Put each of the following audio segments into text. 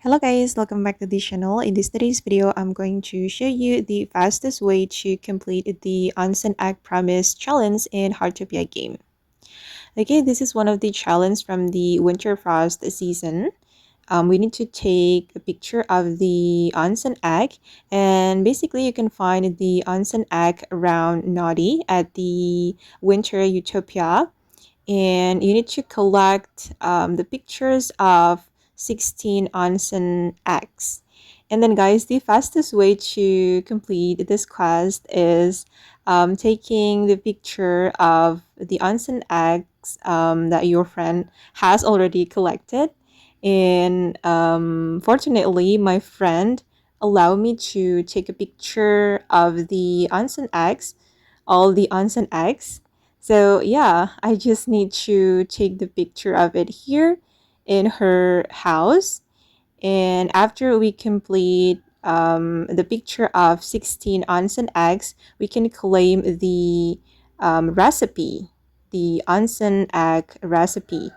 Hello guys, welcome back to the channel. In this today's video, I'm going to show you the fastest way to complete the Onsen Egg Promise challenge in Heartopia game. Okay, this is one of the challenges from the Winter Frost season. We need to take a picture of the onsen egg, and basically you can find the onsen egg around Naughty at the Winter Utopia, and you need to collect the pictures of 16 onsen eggs. And then guys, the fastest way to complete this quest is taking the picture of the onsen eggs that your friend has already collected. And fortunately, my friend allowed me to take a picture of the onsen eggs, all the onsen eggs. So yeah, I just need to take the picture of it here in her house. And after we complete the picture of 16 onsen eggs, we can claim the recipe, the onsen egg recipe.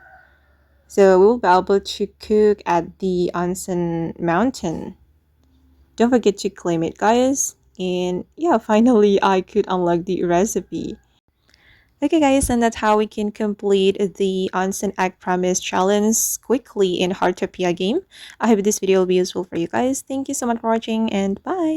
So we'll be able to cook at the onsen mountain. Don't forget to claim it, guys. And yeah, finally I could unlock the recipe. Okay guys, and that's how we can complete the Onsen Egg Promise challenge quickly in Heartopia game. I hope this video will be useful for you guys. Thank you so much for watching and bye!